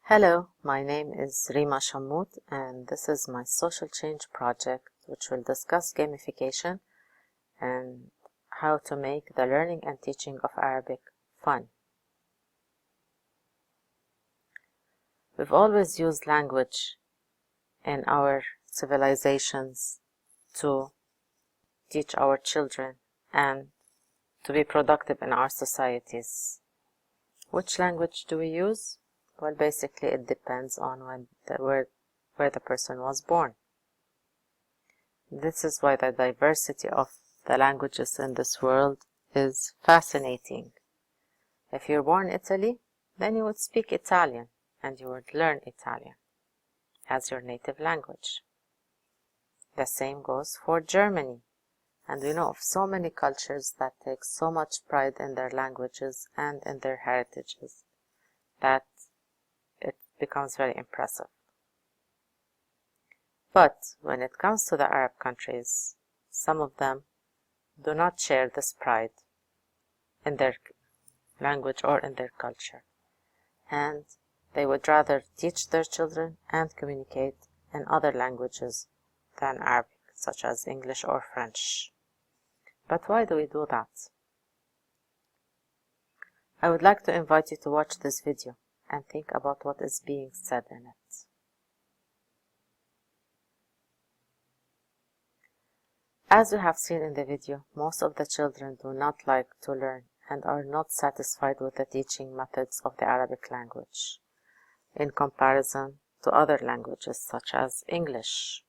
Hello, my name is Rima Shammout, and this is my social change project, which will discuss gamification and how to make the learning and teaching of Arabic fun. We've always used language in our civilizations to teach our children and to be productive in our societies. Which language do we use? Well, basically it depends on where the person was born. This is why the diversity of the languages in this world is fascinating. If you're born in Italy, then you would speak Italian and you would learn Italian as your native language. The same goes for Germany. And we know of so many cultures that take so much pride in their languages and in their heritages that it becomes very impressive. But when it comes to the Arab countries, some of them do not share this pride in their language or in their culture, and they would rather teach their children and communicate in other languages than Arabic, such as English or French. But why do we do that? I would like to invite you to watch this video and think about what is being said in it. As we have seen in the video, most of the children do not like to learn and are not satisfied with the teaching methods of the Arabic language in comparison to other languages such as English.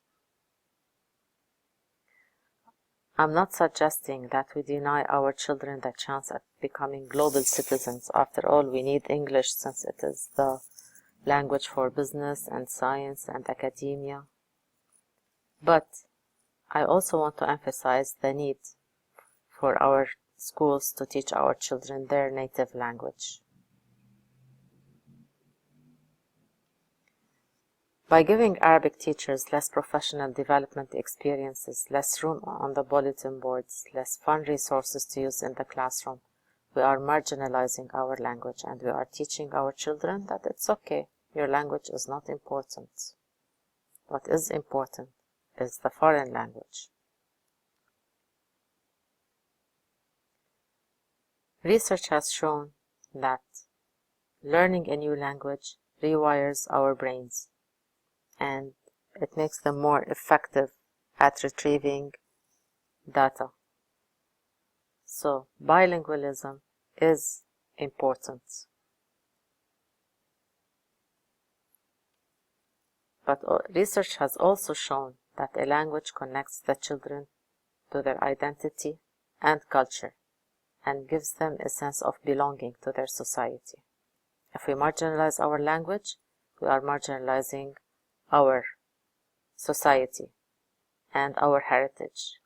I'm not suggesting that we deny our children the chance at becoming global citizens. After all, we need English since it is the language for business and science and academia. But I also want to emphasize the need for our schools to teach our children their native language. By giving Arabic teachers less professional development experiences, less room on the bulletin boards, less fun resources to use in the classroom, we are marginalizing our language and we are teaching our children that it's okay, your language is not important. What is important is the foreign language. Research has shown that learning a new language rewires our brains, and it makes them more effective at retrieving data. So bilingualism is important. But research has also shown that a language connects the children to their identity and culture and gives them a sense of belonging to their society. If we marginalize our language, we are marginalizing our society and our heritage,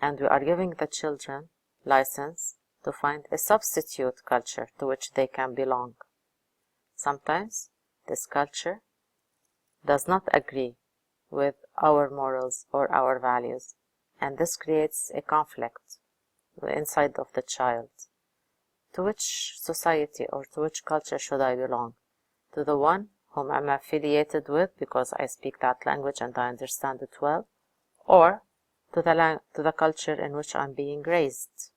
and we are giving the children license to find a substitute culture to which they can belong. Sometimes this culture does not agree with our morals or our values, and this creates a conflict inside of the child. To which society or to which culture should I belong? To the one whom I'm affiliated with because I speak that language and I understand it well, or to the culture in which I'm being raised?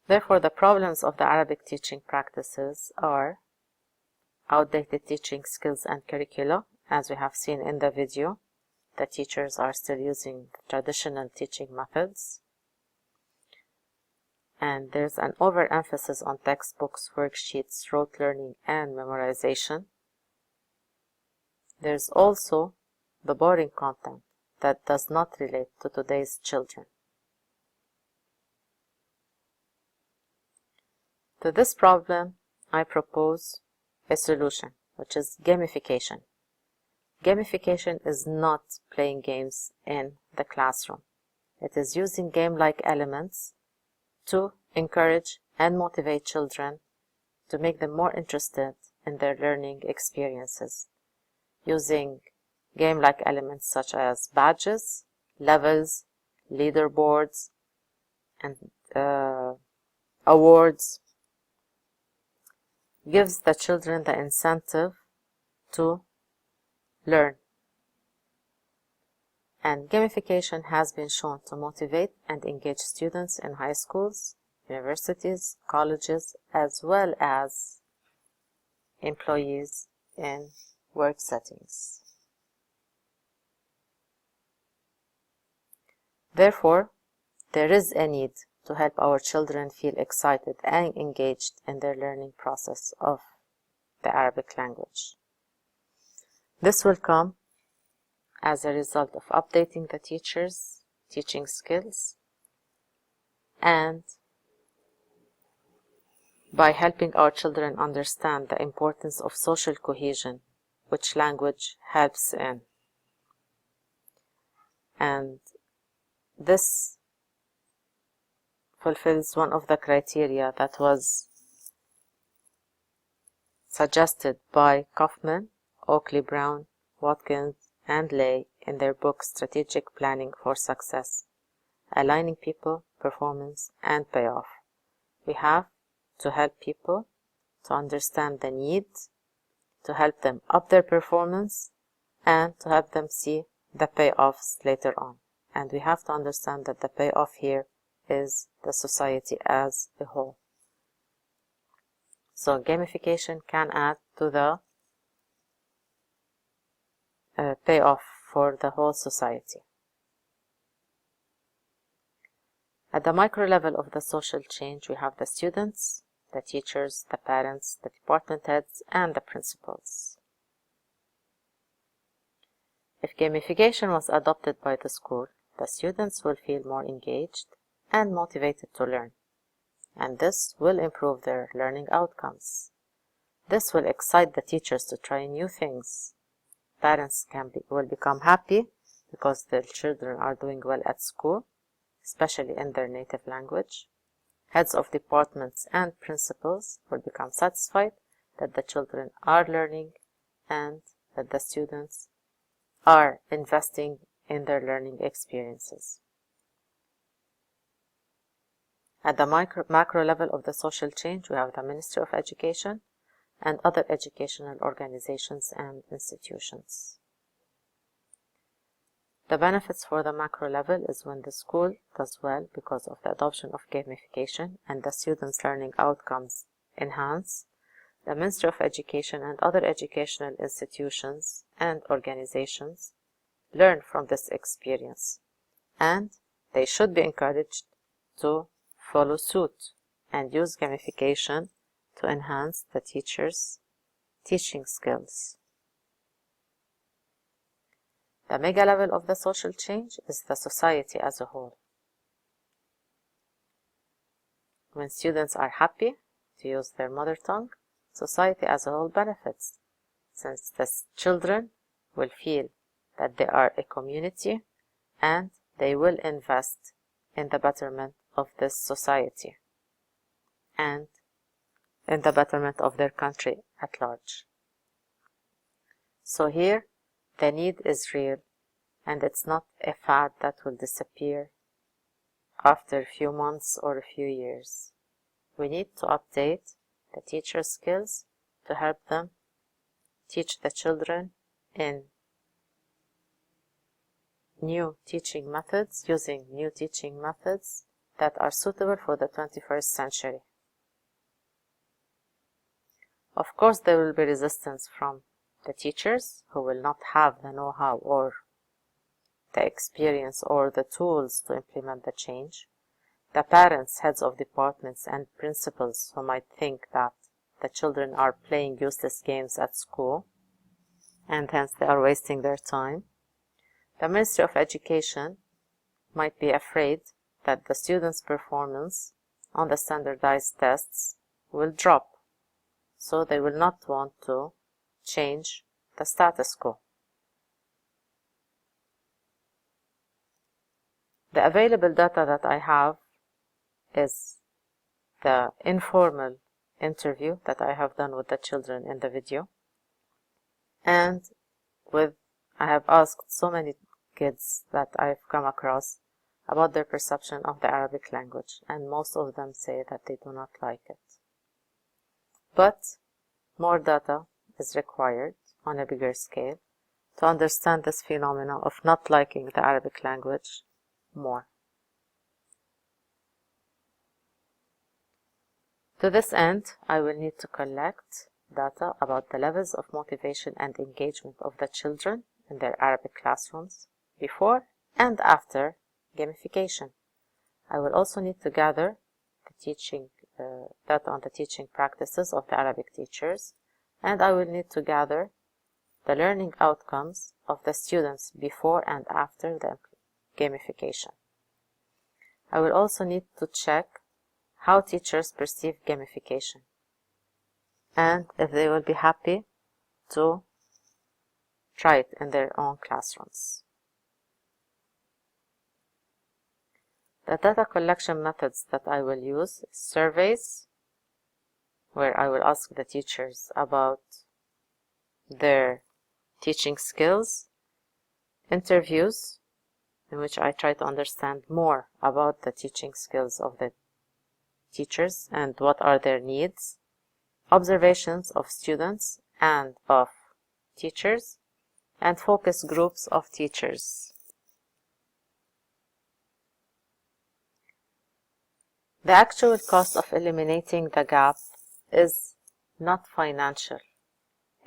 Therefore, the problems of the Arabic teaching practices are outdated teaching skills and curricula. As we have seen in the video, the teachers are still using traditional teaching methods. And there's an overemphasis on textbooks, worksheets, rote learning, and memorization. There's also the boring content that does not relate to today's children. To this problem, I propose a solution, which is gamification. Gamification is not playing games in the classroom. It is using game-like elements to encourage and motivate children to make them more interested in their learning experiences, using game-like elements such as badges, levels, leaderboards, and awards, gives the children the incentive to learn. And gamification has been shown to motivate and engage students in high schools, universities, colleges, as well as employees in work settings. Therefore, there is a need to help our children feel excited and engaged in their learning process of the Arabic language. This will come as a result of updating the teachers' teaching skills and by helping our children understand the importance of social cohesion, which language helps in. And this fulfills one of the criteria that was suggested by Kaufman, Oakley Brown, Watkins, and Lay in their book Strategic Planning for Success, Aligning People, Performance, and Payoff. We have to help people to understand the need, to help them up their performance, and to help them see the payoffs later on. And we have to understand that the payoff here is the society as a whole. So gamification can add to the payoff for the whole society. At the micro level of the social change, we have the students, the teachers, the parents, the department heads, and the principals. If gamification was adopted by the school, the students will feel more engaged and motivated to learn, and this will improve their learning outcomes. This will excite the teachers to try new things. Parents will become happy because their children are doing well at school, especially in their native language. Heads of departments and principals will become satisfied that the children are learning and that the students are investing in their learning experiences. At the macro level of the social change, we have the Ministry of Education and other educational organizations and institutions. The benefits for the macro level is when the school does well because of the adoption of gamification and the students' learning outcomes enhance. The Ministry of Education and other educational institutions and organizations learn from this experience, and they should be encouraged to follow suit and use gamification to enhance the teachers' teaching skills. The mega level of the social change is the society as a whole. When students are happy to use their mother tongue, society as a whole benefits, since the children will feel that they are a community and they will invest in the betterment of this society and in the betterment of their country at large. So here, the need is real, and it's not a fad that will disappear after a few months or a few years. We need to update the teacher skills to help them teach the children in new teaching methods, using new teaching methods that are suitable for the 21st century. Of course, there will be resistance from the teachers who will not have the know-how or the experience or the tools to implement the change. The parents, heads of departments, and principals who might think that the children are playing useless games at school and hence they are wasting their time. The Ministry of Education might be afraid that the students' performance on the standardized tests will drop, so they will not want to change the status quo. The available data that I have is the informal interview that I have done with the children in the video, and I have asked so many kids that I've come across about their perception of the Arabic language, and most of them say that they do not like it. But more data is required on a bigger scale to understand this phenomenon of not liking the Arabic language more. To this end, I will need to collect data about the levels of motivation and engagement of the children in their Arabic classrooms before and after gamification. I will also need to gather the teaching data on the teaching practices of the Arabic teachers, and I will need to gather the learning outcomes of the students before and after the gamification. I will also need to check how teachers perceive gamification and if they will be happy to try it in their own classrooms. The data collection methods that I will use is surveys, where I will ask the teachers about their teaching skills, interviews, in which I try to understand more about the teaching skills of the teachers and what are their needs, observations of students and of teachers, and focus groups of teachers. The actual cost of eliminating the gap is not financial,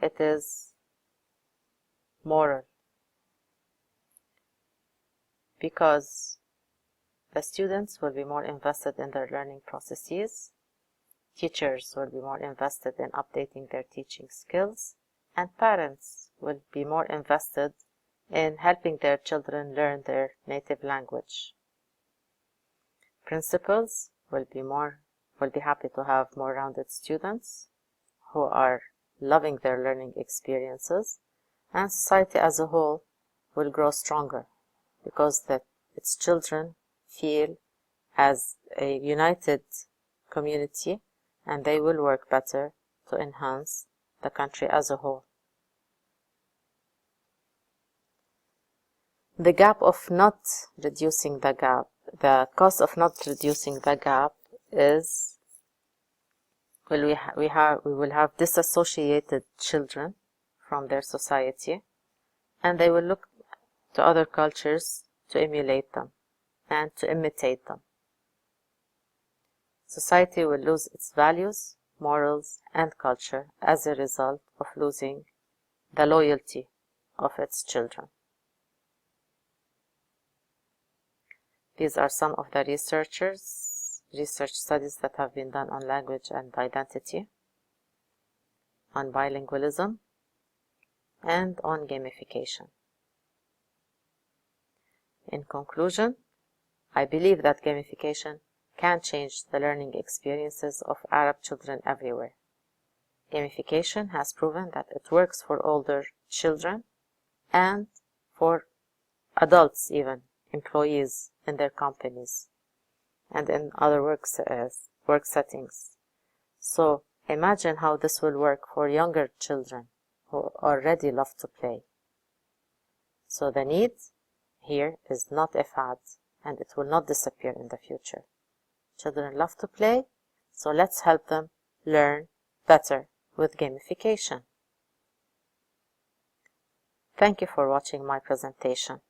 it is moral, because the students will be more invested in their learning processes, teachers will be more invested in updating their teaching skills, and parents will be more invested in helping their children learn their native language. Principals will be happy to have more rounded students who are loving their learning experiences, and society as a whole will grow stronger because its children feel as a united community, and they will work better to enhance the country as a whole. The gap of not reducing the gap, the cost of not reducing the gap is, well, we will have disassociated children from their society, and they will look to other cultures to emulate them and to imitate them. Society will lose its values, morals, and culture as a result of losing the loyalty of its children. These are some of the research studies that have been done on language and identity, on bilingualism, and on gamification. In conclusion, I believe that gamification can change the learning experiences of Arab children everywhere. Gamification has proven that it works for older children and for adults, even employees in their companies and in other work settings. So imagine how this will work for younger children who already love to play. So the need here is not a fad, and it will not disappear in the future. Children love to play, so let's help them learn better with gamification. Thank you for watching my presentation.